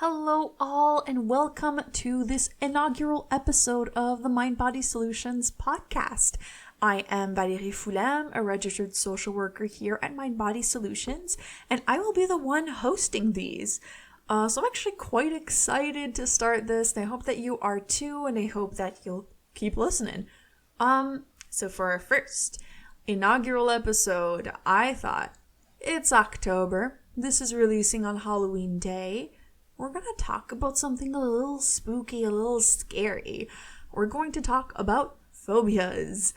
Hello all and welcome to this inaugural episode of the Mind Body Solutions podcast. I am Valérie Foulem, a registered social worker here at Mind Body Solutions, and I will be the one hosting these. So I'm actually quite excited to start this, and I hope that you are too, and I hope that you'll keep listening. So for our first inaugural episode, I thought, it's October, this is releasing on Halloween Day. We're going to talk about something a little spooky, a little scary. We're going to talk about phobias.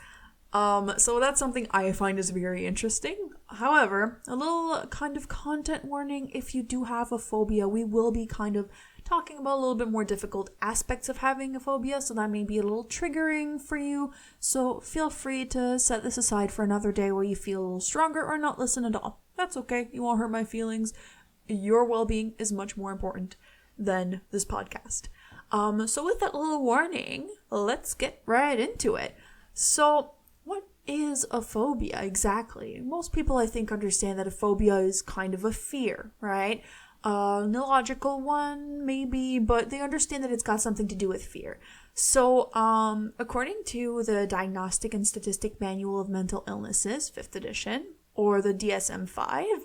So that's something I find is very interesting. However, a little kind of content warning, if you do have a phobia, we will be kind of talking about a little bit more difficult aspects of having a phobia, so that may be a little triggering for you. So feel free to set this aside for another day where you feel a little stronger or not listen at all. That's okay. You won't hurt my feelings. Your well-being is much more important than this podcast. So with that little warning, let's get right into it. So what is a phobia exactly? Most people, I think, understand that a phobia is kind of a fear, right? An illogical one, maybe, but they understand that it's got something to do with fear. So, according to the Diagnostic and Statistic Manual of Mental Illnesses, 5th edition, or the DSM-5,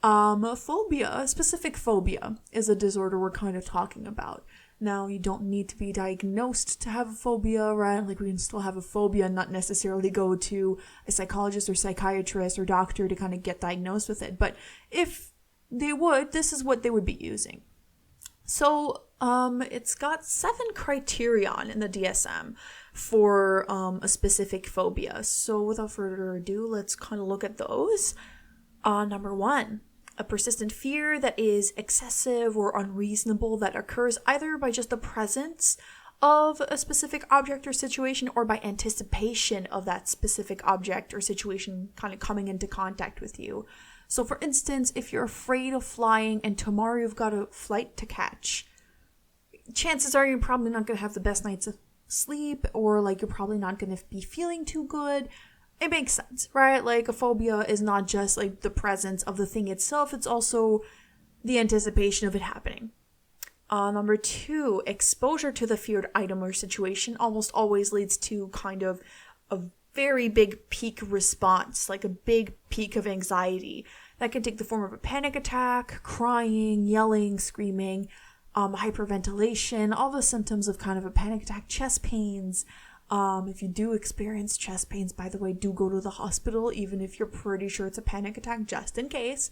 a specific phobia is a disorder we're kind of talking about. Now, you don't need to be diagnosed to have a phobia, right? Like, we can still have a phobia and not necessarily go to a psychologist or psychiatrist or doctor to kind of get diagnosed with it. But if they would, this is what they would be using. So, it's got 7 criterion in the DSM for a specific phobia. So, without further ado, let's kind of look at those. Number 1, a persistent fear that is excessive or unreasonable that occurs either by just the presence of a specific object or situation or by anticipation of that specific object or situation kind of coming into contact with you. So for instance, if you're afraid of flying and tomorrow you've got a flight to catch, chances are you're probably not going to have the best nights of sleep, or like you're probably not going to be feeling too good. It makes sense, right? Like, a phobia is not just like the presence of the thing itself, it's also the anticipation of it happening. Number 2, exposure to the feared item or situation almost always leads to kind of a very big peak response, like a big peak of anxiety. That can take the form of a panic attack, crying, yelling, screaming, hyperventilation, all the symptoms of kind of a panic attack, chest pains. If you do experience chest pains, by the way, do go to the hospital, even if you're pretty sure it's a panic attack, just in case.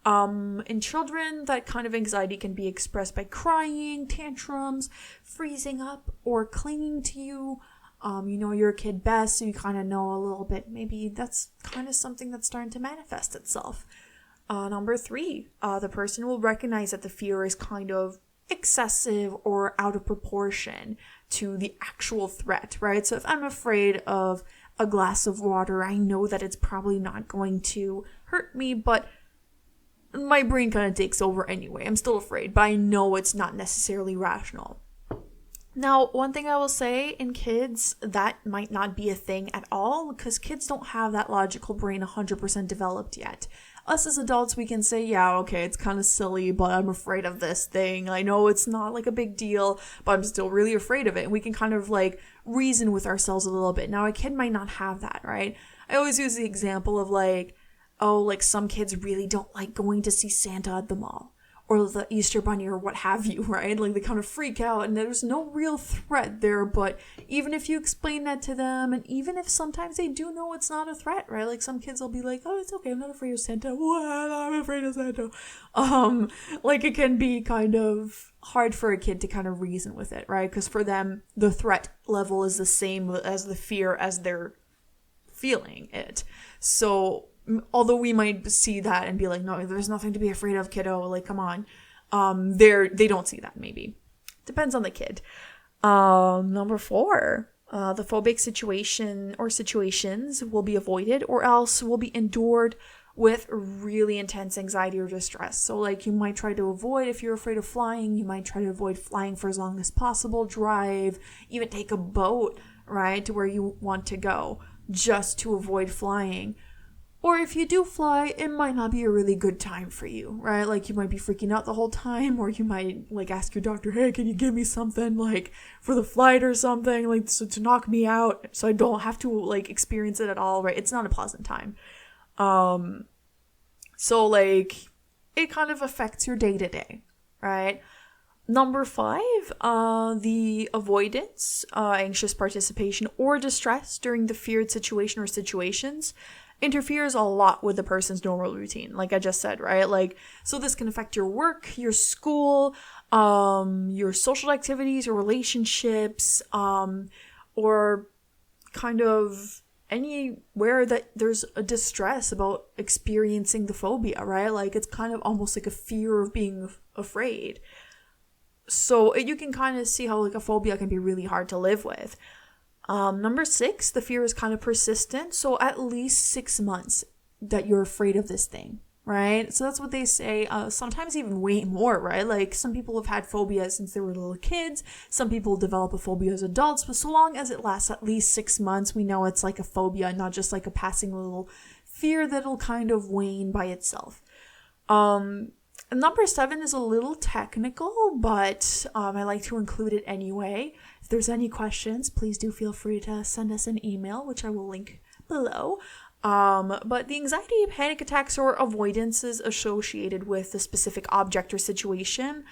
In children, that kind of anxiety can be expressed by crying, tantrums, freezing up, or clinging to you. You know your kid best, so you kind of know a little bit. Maybe that's kind of something that's starting to manifest itself. Number 3, the person will recognize that the fear is kind of excessive or out of proportion to the actual threat, right? So if I'm afraid of a glass of water, I know that it's probably not going to hurt me, but my brain kind of takes over anyway. I'm still afraid, but I know it's not necessarily rational. Now, one thing I will say, in kids, that might not be a thing at all, because kids don't have that logical brain 100% developed yet. Us as adults, we can say, yeah, okay, it's kind of silly, but I'm afraid of this thing. I know it's not like a big deal, but I'm still really afraid of it. And we can kind of like reason with ourselves a little bit. Now, a kid might not have that, right? I always use the example of like, some kids really don't like going to see Santa at the mall or the Easter Bunny or what have you, right? Like, they kind of freak out and there's no real threat there, but even if you explain that to them, and even if sometimes they do know it's not a threat, right? Like, some kids will be like, oh, it's okay, I'm not afraid of Santa. What? I'm afraid of Santa. Like, it can be kind of hard for a kid to kind of reason with it, right? Because for them, the threat level is the same as the fear as they're feeling it. So although we might see that and be like, no, there's nothing to be afraid of, kiddo, like, come on. They don't see that, maybe. Depends on the kid. Number 4, the phobic situation or situations will be avoided or else will be endured with really intense anxiety or distress. So, like, you might try to avoid, if you're afraid of flying, you might try to avoid flying for as long as possible, drive, even take a boat, right, to where you want to go, just to avoid flying. Or if you do fly, it might not be a really good time for you, right? Like, you might be freaking out the whole time, or you might, like, ask your doctor, hey, can you give me something, like, for the flight or something, like, so to knock me out, so I don't have to, like, experience it at all, right? It's not a pleasant time. So, like, it kind of affects your day-to-day, right? Number 5, the avoidance, anxious participation, or distress during the feared situation or situations interferes a lot with the person's normal routine, like I just said, right? Like, so this can affect your work, your school, your social activities, your relationships, or kind of anywhere that there's a distress about experiencing the phobia, right? Like, it's kind of almost like a fear of being afraid. So you can kind of see how, like, a phobia can be really hard to live with. Number 6, the fear is kind of persistent. So at least 6 months that you're afraid of this thing, right? So that's what they say. Sometimes even way more, right? Like, some people have had phobias since they were little kids. Some people develop a phobia as adults. But so long as it lasts at least 6 months, we know it's like a phobia, not just like a passing little fear that'll kind of wane by itself. Number 7 is a little technical, but I like to include it anyway. If there's any questions, please do feel free to send us an email, which I will link below. But the anxiety, panic attacks, or avoidances associated with a specific object or situation,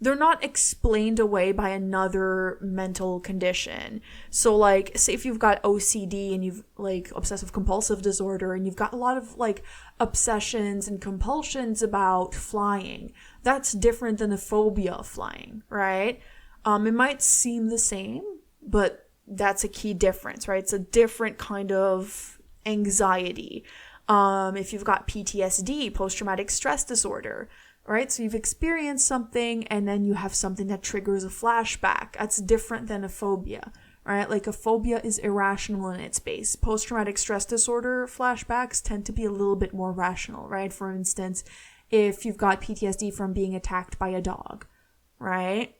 they're not explained away by another mental condition. So, like, say if you've got OCD and you've, like, obsessive compulsive disorder, and you've got a lot of, like, obsessions and compulsions about flying, that's different than a phobia of flying, right? It might seem the same, but that's a key difference, right? It's a different kind of anxiety. If you've got PTSD, post-traumatic stress disorder, right? So you've experienced something and then you have something that triggers a flashback. That's different than a phobia, right? Like, a phobia is irrational in its base. Post-traumatic stress disorder flashbacks tend to be a little bit more rational, right? For instance, if you've got PTSD from being attacked by a dog, right?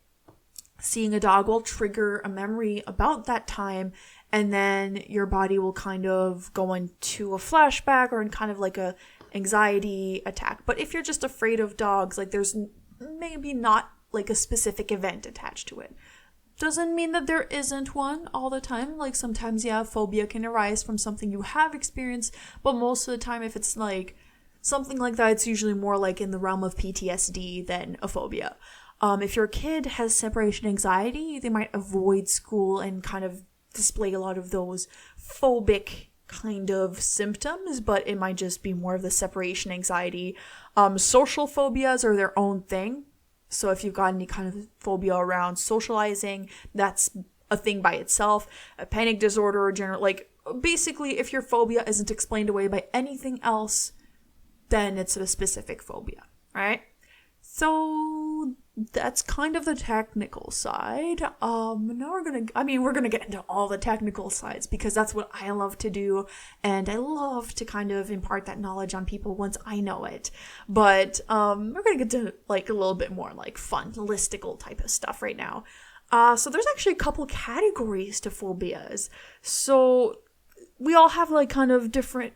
Seeing a dog will trigger a memory about that time, and then your body will kind of go into a flashback or in kind of like a anxiety attack. But if you're just afraid of dogs, like, there's maybe not like a specific event attached to it. Doesn't mean that there isn't one all the time. Like, sometimes, yeah, phobia can arise from something you have experienced, but most of the time, if it's like something like that, it's usually more like in the realm of PTSD than a phobia. If your kid has separation anxiety, they might avoid school and kind of display a lot of those phobic kind of symptoms, but it might just be more of the separation anxiety. Social phobias are their own thing. So if you've got any kind of phobia around socializing, that's a thing by itself. A panic disorder or general, like, basically, if your phobia isn't explained away by anything else, then it's a specific phobia, right? So that's kind of the technical side. Now we're gonna get into all the technical sides, because that's what I love to do, and I love to kind of impart that knowledge on people once I know it. But we're gonna get to, like, a little bit more like fun, listicle type of stuff right now. So there's actually a couple categories to phobias. So we all have, like, kind of different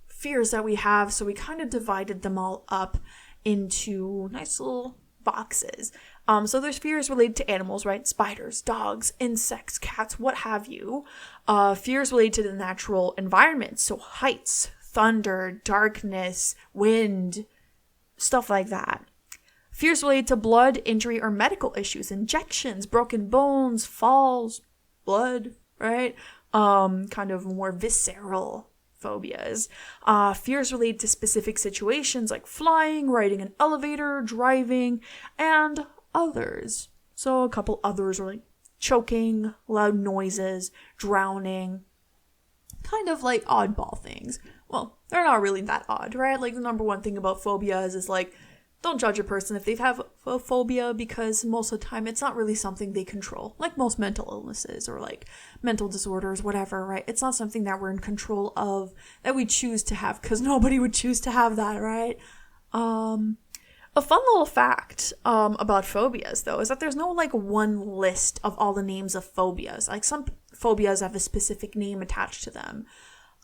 fears that we have, so we kind of divided them all up into nice little boxes. So there's fears related to animals, right? Spiders, dogs, insects, cats, what have you. Fears related to the natural environment, so heights, thunder, darkness, wind, stuff like that. Fears related to blood, injury, or medical issues, injections, broken bones, falls, blood, right? Kind of more visceral phobias. Fears related to specific situations like flying, riding an elevator, driving, and others. So a couple others are like choking, loud noises, drowning, kind of like oddball things. Well, they're not really that odd, right? Like, the number one thing about phobias is, like, don't judge a person if they have a phobia, because most of the time it's not really something they control. Like most mental illnesses or like mental disorders, whatever, right? It's not something that we're in control of, that we choose to have, because nobody would choose to have that, right? A fun little fact about phobias, though, is that there's no, like, one list of all the names of phobias. Like, some phobias have a specific name attached to them.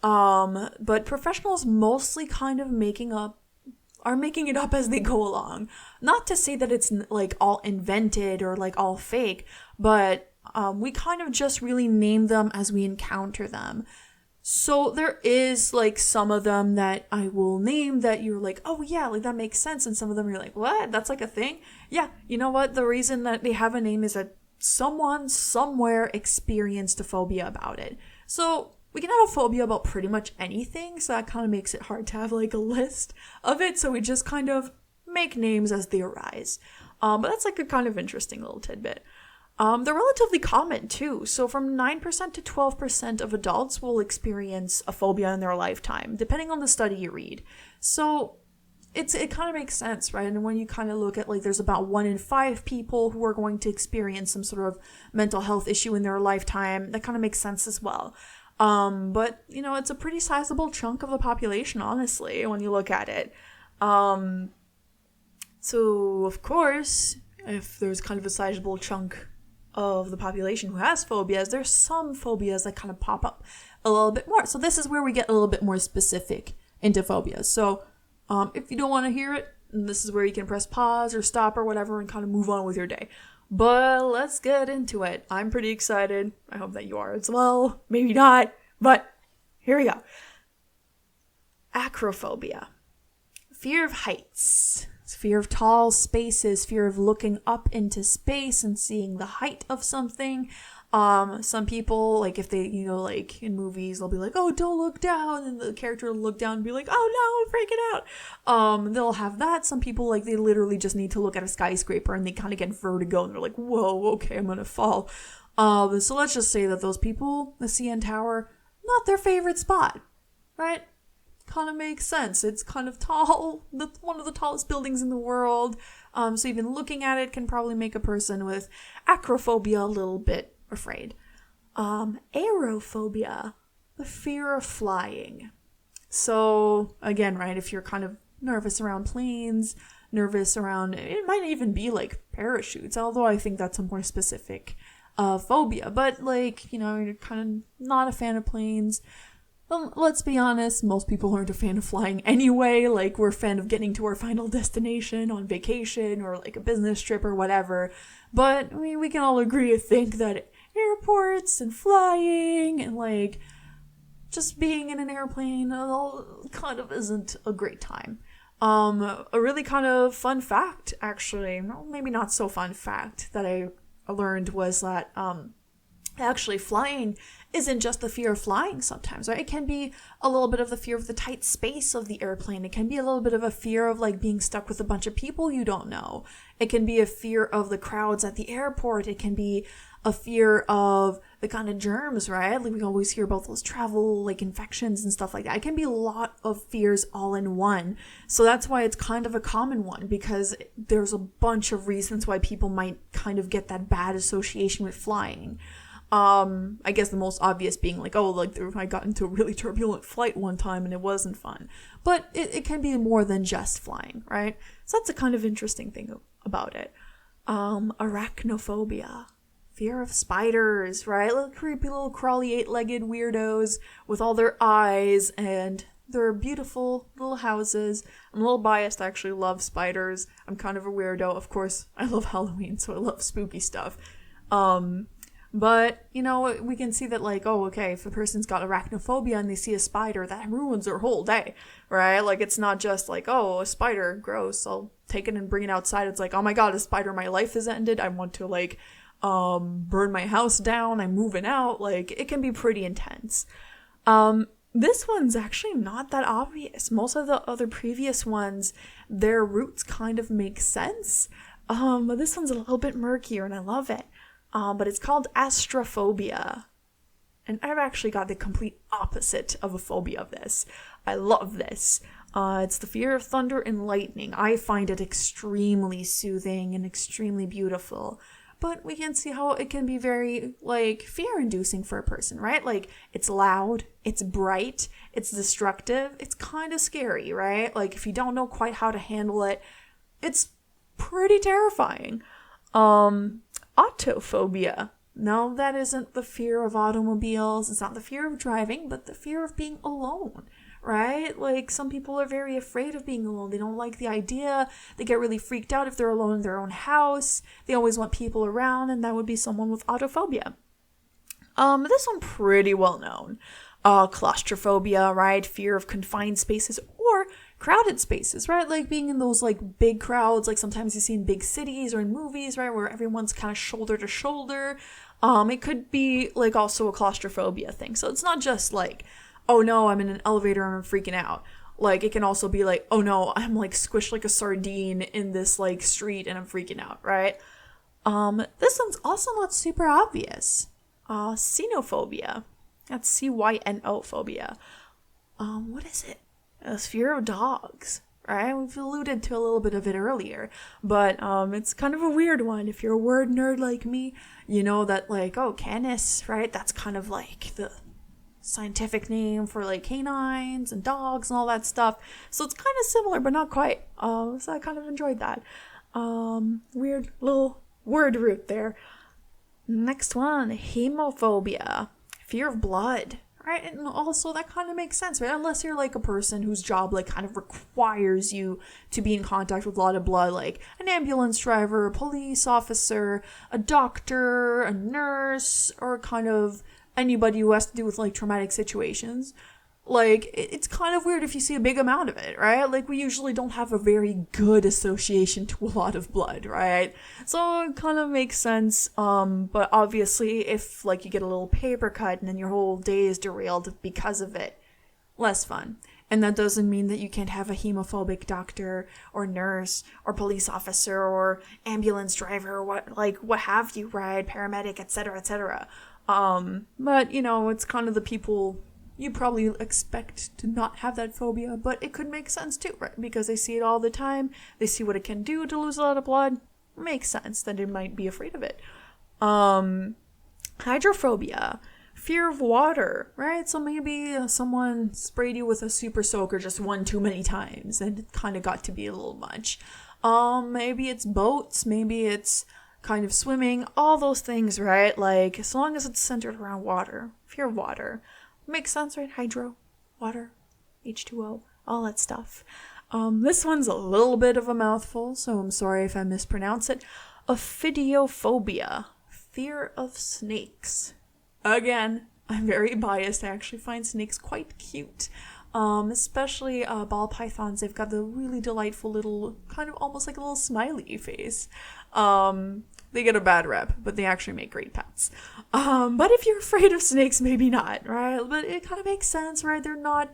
But professionals mostly kind of making it up as they go along. Not to say that it's like all invented or like all fake, but we kind of just really name them as we encounter them. So there is like some of them that I will name that you're like, oh yeah, like that makes sense. And some of them you're like, what? That's like a thing? Yeah, you know what? The reason that they have a name is that someone somewhere experienced a phobia about it. So we can have a phobia about pretty much anything. So that kind of makes it hard to have like a list of it. So we just kind of make names as they arise. But that's like a kind of interesting little tidbit. They're relatively common too. So from 9% to 12% of adults will experience a phobia in their lifetime, depending on the study you read. So it kind of makes sense, right? And when you kind of look at like there's about 1 in 5 people who are going to experience some sort of mental health issue in their lifetime, that kind of makes sense as well. But you know, it's a pretty sizable chunk of the population, honestly, when you look at it. So of course, if there's kind of a sizable chunk of the population who has phobias, there's some phobias that kind of pop up a little bit more. So this is where we get a little bit more specific into phobias. So if you don't want to hear it, this is where you can press pause or stop or whatever and kind of move on with your day. But let's get into it. I'm pretty excited. I hope that you are as well. Maybe not, but here we go. Acrophobia. Fear of heights. Fear of tall spaces, fear of looking up into space and seeing the height of something. Some people, like if they, you know, like in movies, they'll be like, oh, don't look down. And the character will look down and be like, oh no, I'm freaking out. They'll have that. Some people, like, they literally just need to look at a skyscraper and they kind of get vertigo and they're like, whoa, okay, I'm gonna fall. So let's just say that those people, the CN Tower, not their favorite spot, right? Kind of makes sense. It's kind of tall, one of the tallest buildings in the world. So even looking at it can probably make a person with acrophobia a little bit afraid. Aerophobia, the fear of flying. So again, right, if you're kind of nervous around planes, nervous around, it might even be like parachutes, although I think that's a more specific phobia. But like, you know, you're kind of not a fan of planes. Let's be honest, most people aren't a fan of flying anyway. Like, we're a fan of getting to our final destination on vacation or like a business trip or whatever. But I mean, we can all agree to think that airports and flying and like just being in an airplane all kind of isn't a great time. A really kind of fun fact, actually, well, maybe not so fun fact that I learned was that actually flying isn't just the fear of flying sometimes, right? It can be a little bit of the fear of the tight space of the airplane. It can be a little bit of a fear of like being stuck with a bunch of people you don't know. It can be a fear of the crowds at the airport. It can be a fear of the kind of germs, right? Like we always hear about those travel like infections and stuff like that. It can be a lot of fears all in one. So that's why it's kind of a common one, because there's a bunch of reasons why people might kind of get that bad association with flying. I guess the most obvious being like, oh, like I got into a really turbulent flight one time and it wasn't fun. But it can be more than just flying, right? So that's a kind of interesting thing about it. Arachnophobia. Fear of spiders, right? Little creepy little crawly 8-legged weirdos with all their eyes and their beautiful little houses. I'm a little biased. I actually love spiders. I'm kind of a weirdo. Of course, I love Halloween, so I love spooky stuff. But, you know, we can see that, like, oh, okay, if a person's got arachnophobia and they see a spider, that ruins their whole day, right? Like, it's not just like, oh, a spider, gross, I'll take it and bring it outside. It's like, oh my god, a spider, my life is ended. I want to, like, burn my house down. I'm moving out. Like, it can be pretty intense. This one's actually not that obvious. Most of the other previous ones, their roots kind of make sense. But this one's a little bit murkier and I love it. But it's called astrophobia. And I've actually got the complete opposite of a phobia of this. I love this. It's the fear of thunder and lightning. I find it extremely soothing and extremely beautiful. But we can see how it can be very, like, fear-inducing for a person, right? Like, it's loud, it's bright, it's destructive, it's kind of scary, right? Like, if you don't know quite how to handle it, it's pretty terrifying. Autophobia. No, that isn't the fear of automobiles. It's not the fear of driving, but the fear of being alone, right? Like, some people are very afraid of being alone. They don't like the idea. They get really freaked out if they're alone in their own house. They always want people around, and that would be someone with autophobia. This one pretty well known. Claustrophobia, right? Fear of confined spaces or crowded spaces, right? Like being in those like big crowds, like sometimes you see in big cities or in movies, right? Where everyone's kind of shoulder to shoulder. It could be like also a claustrophobia thing. So it's not just like, oh no, I'm in an elevator and I'm freaking out. Like it can also be like, oh no, I'm like squished like a sardine in this like street and I'm freaking out, right? This one's also not super obvious. Cynophobia. That's CYNO phobia. What is it? It's fear of dogs, right? We've alluded to a little bit of it earlier, but it's kind of a weird one. If you're a word nerd like me, you know that like, oh, canis, right? That's kind of like the scientific name for like canines and dogs and all that stuff. So it's kind of similar, but not quite. So I kind of enjoyed that. Weird little word root there. Next one, hemophobia, fear of blood, right? And also that kind of makes sense, right? Unless you're like a person whose job like kind of requires you to be in contact with a lot of blood, like an ambulance driver, a police officer, a doctor, a nurse, or kind of anybody who has to do with like traumatic situations. Like, it's kind of weird if you see a big amount of it, right? Like, we usually don't have a very good association to a lot of blood, right? So it kind of makes sense. But obviously, if, like, you get a little paper cut and then your whole day is derailed because of it, less fun. And that doesn't mean that you can't have a hemophobic doctor or nurse or police officer or ambulance driver or what have you, right? Paramedic, etc., etc. But, you know, it's kind of the people you probably expect to not have that phobia, but it could make sense too, right? Because they see it all the time. They see what it can do to lose a lot of blood. It makes sense that they might be afraid of it. Hydrophobia, fear of water, right? So maybe someone sprayed you with a super soaker just one too many times and it kind of got to be a little much. Maybe it's boats, maybe it's kind of swimming, all those things, right? Like, as long as it's centered around water, fear of water. Makes sense, right? Hydro, water, H2O, all that stuff. This one's a little bit of a mouthful, so I'm sorry if I mispronounce it. Ophidiophobia, fear of snakes. Again, I'm very biased. I actually find snakes quite cute. Especially ball pythons. They've got the really delightful little, kind of almost like a little smiley face. They get a bad rep, but they actually make great pets. But if you're afraid of snakes, maybe not, right? But it kind of makes sense, right? They're not,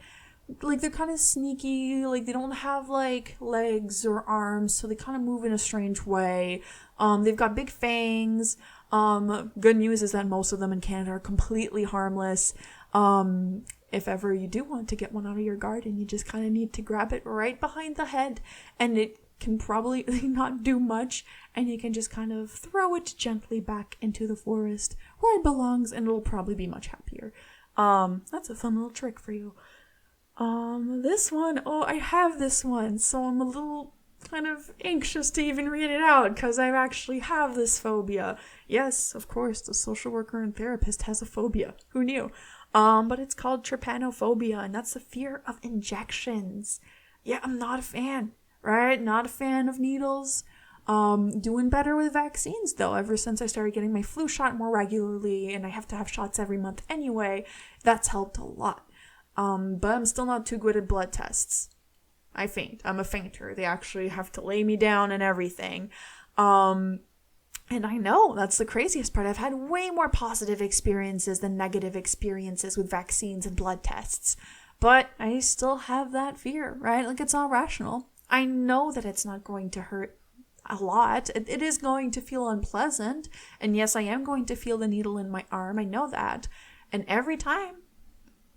like, they're kind of sneaky. Like, they don't have, like, legs or arms, so they kind of move in a strange way. They've got big fangs. Good news is that most of them in Canada are completely harmless. If ever you do want to get one out of your garden, you just kind of need to grab it right behind the head, and it can probably not do much, and you can just kind of throw it gently back into the forest where it belongs, and it'll probably be much happier. That's a fun little trick for you. This one, I have this one, so I'm a little kind of anxious to even read it out, because I actually have this phobia. Yes, of course, the social worker and therapist has a phobia. Who knew? But it's called trypanophobia, and that's the fear of injections. Yeah, I'm not a fan. Right? Not a fan of needles. Doing better with vaccines, though. Ever since I started getting my flu shot more regularly, and I have to have shots every month anyway, that's helped a lot. But I'm still not too good at blood tests. I faint. I'm a fainter. They actually have to lay me down and everything. And I know, that's the craziest part. I've had way more positive experiences than negative experiences with vaccines and blood tests. But I still have that fear, right? Like, it's all rational. I know that it's not going to hurt a lot. It is going to feel unpleasant. And yes, I am going to feel the needle in my arm. I know that. And every time,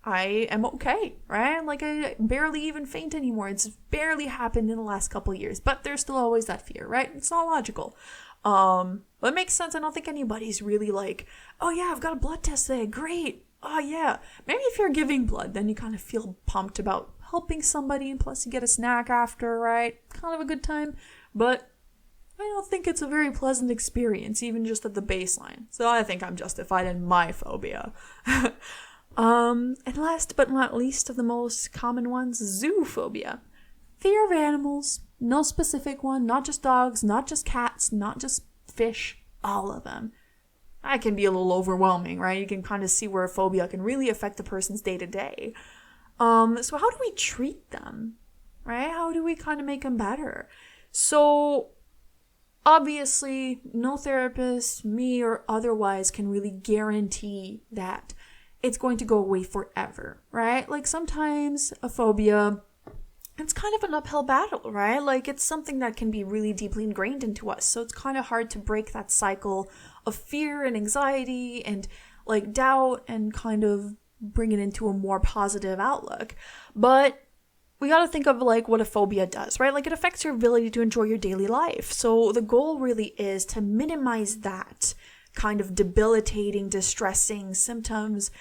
I am okay, right? Like, I barely even faint anymore. It's barely happened in the last couple of years. But there's still always that fear, right? It's not logical. But it makes sense. I don't think anybody's really like, oh yeah, I've got a blood test today. Great. Oh yeah. Maybe if you're giving blood, then you kind of feel pumped about helping somebody, and plus you get a snack after, right? Kind of a good time. But I don't think it's a very pleasant experience, even just at the baseline. So I think I'm justified in my phobia. And last but not least of the most common ones, zoophobia. Fear of animals. No specific one, not just dogs, not just cats, not just fish, all of them. That can be a little overwhelming, right? You can kind of see where a phobia can really affect a person's day-to-day. So how do we treat them, right? How do we kind of make them better? So obviously, no therapist, me or otherwise, can really guarantee that it's going to go away forever, right? Like sometimes a phobia, it's kind of an uphill battle, right? Like it's something that can be really deeply ingrained into us. So it's kind of hard to break that cycle of fear and anxiety and like doubt and kind of bring it into a more positive outlook. But we got to think of like what a phobia does, right? Like it affects your ability to enjoy your daily life. So the goal really is to minimize that kind of debilitating, distressing symptoms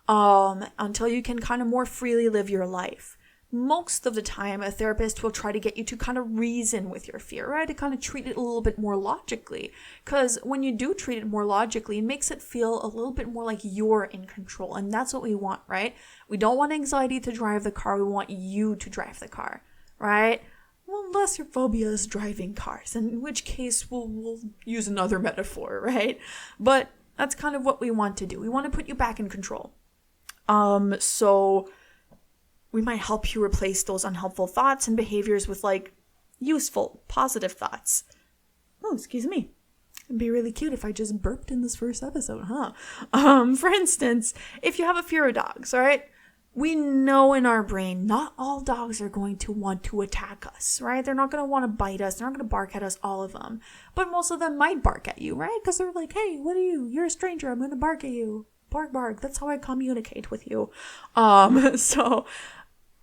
until you can kind of more freely live your life. Most of the time, a therapist will try to get you to kind of reason with your fear, right? To kind of treat it a little bit more logically. Because when you do treat it more logically, it makes it feel a little bit more like you're in control. And that's what we want, right? We don't want anxiety to drive the car. We want you to drive the car, right? Well, unless your phobia is driving cars, in which case we'll use another metaphor, right? But that's kind of what we want to do. We want to put you back in control. So we might help you replace those unhelpful thoughts and behaviors with like useful, positive thoughts. Oh, excuse me. It'd be really cute if I just burped in this first episode, huh? For instance, if you have a fear of dogs, all right? We know in our brain, not all dogs are going to want to attack us, right? They're not going to want to bite us. They're not going to bark at us, all of them. But most of them might bark at you, right? Because they're like, hey, what are you? You're a stranger. I'm going to bark at you. Bark, bark. That's how I communicate with you. So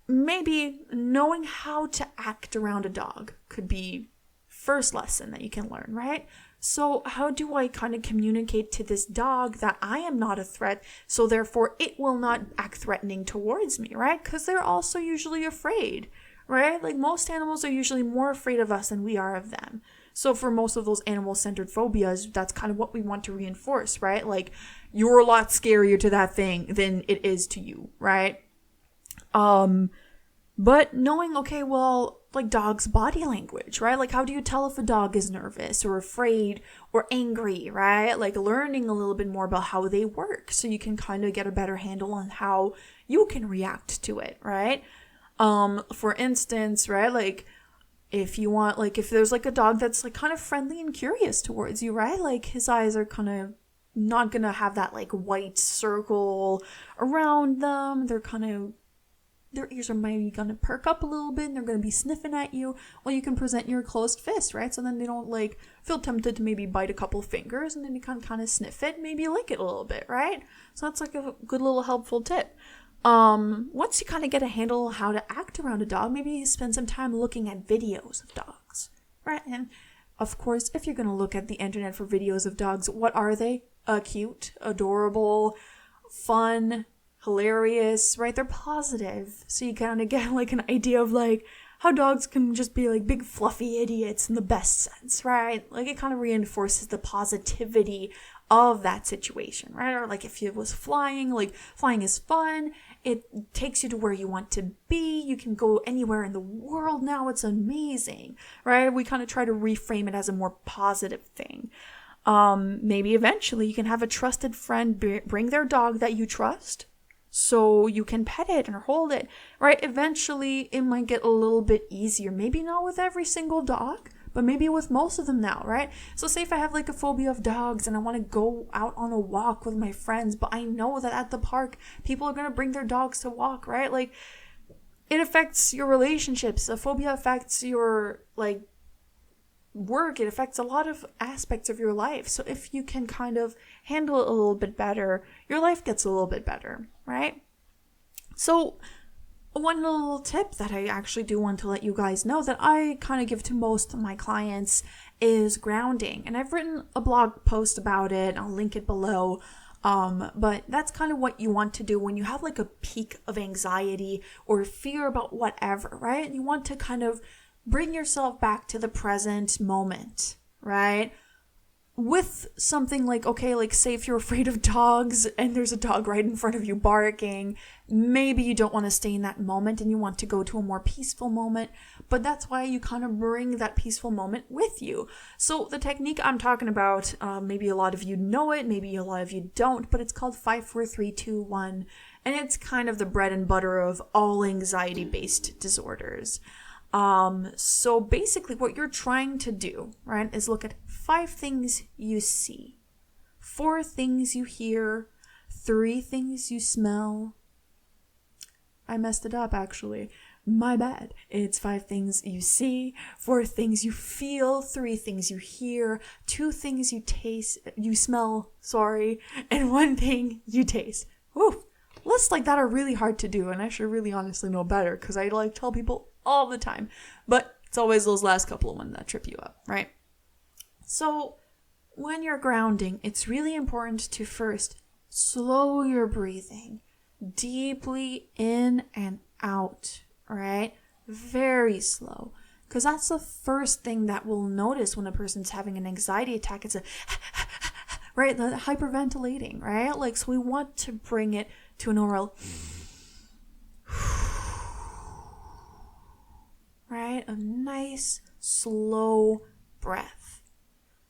maybe knowing how to act around a dog could be first lesson that you can learn, right? So how do I kind of communicate to this dog that I am not a threat, so therefore it will not act threatening towards me, right? Because they're also usually afraid, right? Like most animals are usually more afraid of us than we are of them. So for most of those animal-centered phobias, that's kind of what we want to reinforce, right? Like you're a lot scarier to that thing than it is to you, right? But knowing, okay, well, like dog's body language, right? Like how do you tell if a dog is nervous or afraid or angry, right? Like learning a little bit more about how they work so you can kind of get a better handle on how you can react to it, right? For instance, right? Like if you want, like if there's like a dog that's like kind of friendly and curious towards you, right? Like his eyes are kind of not gonna have that like white circle around them. Their ears are maybe going to perk up a little bit and they're going to be sniffing at you. Well, you can present your closed fist, right? So then they don't like feel tempted to maybe bite a couple fingers and then you can kind of sniff it, maybe lick it a little bit, right? So that's like a good little helpful tip. Once you kind of get a handle how to act around a dog, maybe you spend some time looking at videos of dogs, right? And of course, if you're going to look at the internet for videos of dogs, what are they? Cute, adorable, fun, hilarious, right? They're positive. So you kind of get like an idea of like how dogs can just be like big fluffy idiots in the best sense, right? Like it kind of reinforces the positivity of that situation, right? Or like if it was flying, like flying is fun. It takes you to where you want to be. You can go anywhere in the world now. It's amazing, right? We kind of try to reframe it as a more positive thing. Maybe eventually you can have a trusted friend bring their dog that you trust, so you can pet it and hold it, right? Eventually, it might get a little bit easier. Maybe not with every single dog, but maybe with most of them now, right? So say if I have like a phobia of dogs and I want to go out on a walk with my friends, but I know that at the park, people are going to bring their dogs to walk, right? Like, it affects your relationships. A phobia affects your, like, work. It affects a lot of aspects of your life. So if you can kind of handle it a little bit better, your life gets a little bit better, right? So one little tip that I actually do want to let you guys know that I kind of give to most of my clients is grounding. And I've written a blog post about it. I'll link it below. But that's kind of what you want to do when you have like a peak of anxiety or fear about whatever, right? You want to kind of bring yourself back to the present moment, right? With something like, okay, like say if you're afraid of dogs and there's a dog right in front of you barking, maybe you don't want to stay in that moment and you want to go to a more peaceful moment, but that's why you kind of bring that peaceful moment with you. So the technique I'm talking about, maybe a lot of you know it, maybe a lot of you don't, but it's called 5, 4, 3, 2, 1, and it's kind of the bread and butter of all anxiety-based disorders. So basically what you're trying to do, right, is look at 5 things you see, 4 things you hear, 3 things you smell. I messed it up, actually. My bad. It's 5 things you see, 4 things you feel, 3 things you hear, 2 things you smell, and 1 thing you taste. Woo! Lists like that are really hard to do, and I should really honestly know better, because I tell people all the time, but it's always those last couple of ones that trip you up, right? So when you're grounding, it's really important to first slow your breathing deeply in and out, right? Very slow, because that's the first thing that we'll notice when a person's having an anxiety attack. It's a right, the hyperventilating, right? Like, so we want to bring it to an oral right? A nice, slow breath.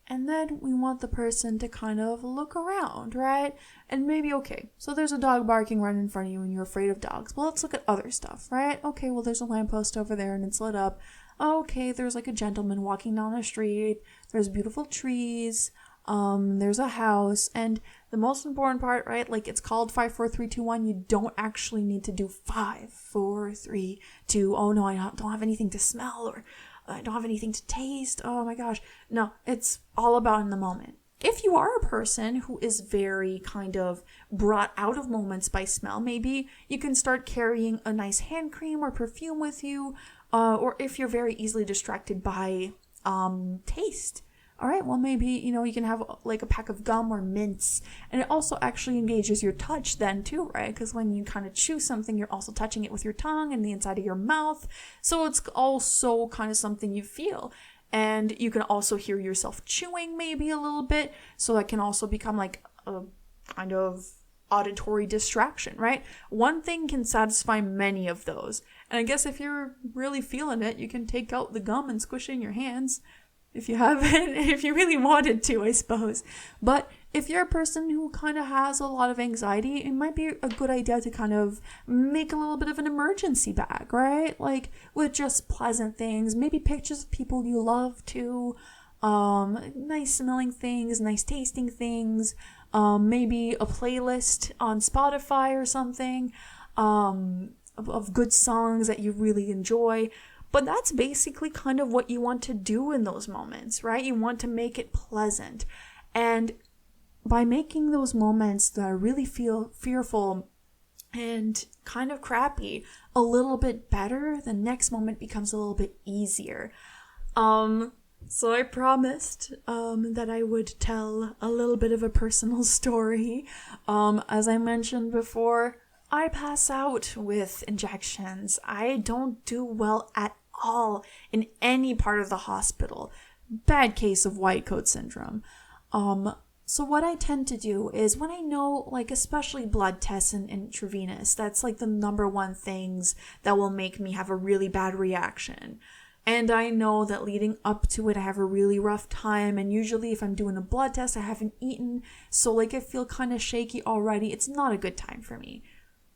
And then we want the person to kind of look around, right? And maybe, okay, so there's a dog barking right in front of you and you're afraid of dogs. Well, let's look at other stuff, right? Okay, well, there's a lamppost over there and it's lit up. Okay, there's like a gentleman walking down the street. There's beautiful trees. There's a house. And the most important part, right? Like, it's called 5, 4, 3, 2, 1. You don't actually need to do 5, 4, 3, 2. Oh no, I don't have anything to smell, or I don't have anything to taste. Oh my gosh. No, it's all about in the moment. If you are a person who is very kind of brought out of moments by smell, maybe you can start carrying a nice hand cream or perfume with you. Or if you're very easily distracted by taste. All right, well, maybe, you can have like a pack of gum or mints. And it also actually engages your touch then too, right? Because when you kind of chew something, you're also touching it with your tongue and the inside of your mouth. So it's also kind of something you feel. And you can also hear yourself chewing maybe a little bit. So that can also become like a kind of auditory distraction, right? One thing can satisfy many of those. And I guess if you're really feeling it, you can take out the gum and squish it in your hands. If you haven't, if you really wanted to, I suppose. But if you're a person who kind of has a lot of anxiety, it might be a good idea to kind of make a little bit of an emergency bag, right? Like with just pleasant things, maybe pictures of people you love too, nice smelling things, nice tasting things, maybe a playlist on Spotify or something, of good songs that you really enjoy. But that's basically kind of what you want to do in those moments, right? You want to make it pleasant. And by making those moments that really feel fearful and kind of crappy a little bit better, the next moment becomes a little bit easier. So I promised that I would tell a little bit of a personal story. As I mentioned before, I pass out with injections. I don't do well at all in any part of the hospital. Bad case of white coat syndrome. So what I tend to do is when I know, like especially blood tests and intravenous, that's like the number one things that will make me have a really bad reaction. And I know that leading up to it, I have a really rough time. And usually if I'm doing a blood test, I haven't eaten. So like I feel kind of shaky already. It's not a good time for me.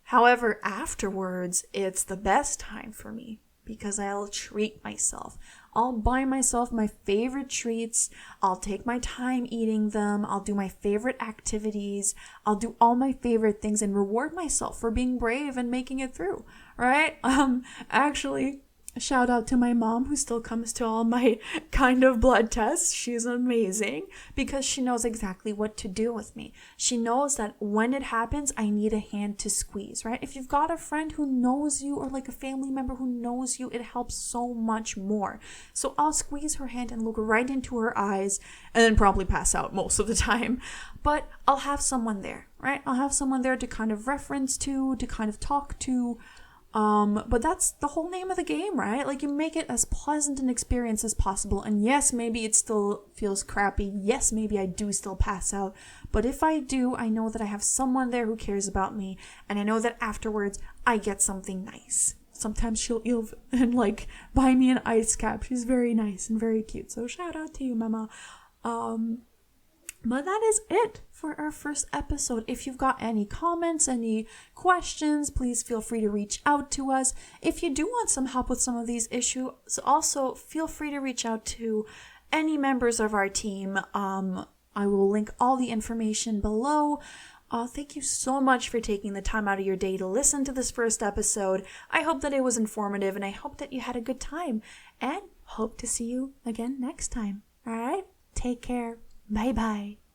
However, afterwards, it's the best time for me because I'll treat myself. I'll buy myself my favorite treats. I'll take my time eating them. I'll do my favorite activities. I'll do all my favorite things and reward myself for being brave and making it through, right? Actually, shout out to my mom who still comes to all my kind of blood tests. She's amazing because she knows exactly what to do with me. She knows that when it happens, I need a hand to squeeze, right? If you've got a friend who knows you or like a family member who knows you, it helps so much more. So I'll squeeze her hand and look right into her eyes and then probably pass out most of the time. But I'll have someone there, right? I'll have someone there to kind of reference to kind of talk to. But that's the whole name of the game, right? Like, you make it as pleasant an experience as possible. And yes, maybe it still feels crappy. Yes, maybe I do still pass out. But if I do, I know that I have someone there who cares about me. And I know that afterwards, I get something nice. Sometimes she'll and like buy me an ice cap. She's very nice and very cute. So shout out to you, Mama. But that is it for our first episode. If you've got any comments, any questions, please feel free to reach out to us. If you do want some help with some of these issues, also feel free to reach out to any members of our team. I will link all the information below. Thank you so much for taking the time out of your day to listen to this first episode. I hope that it was informative, and I hope that you had a good time, and hope to see you again next time. All right? Take care. Bye-bye.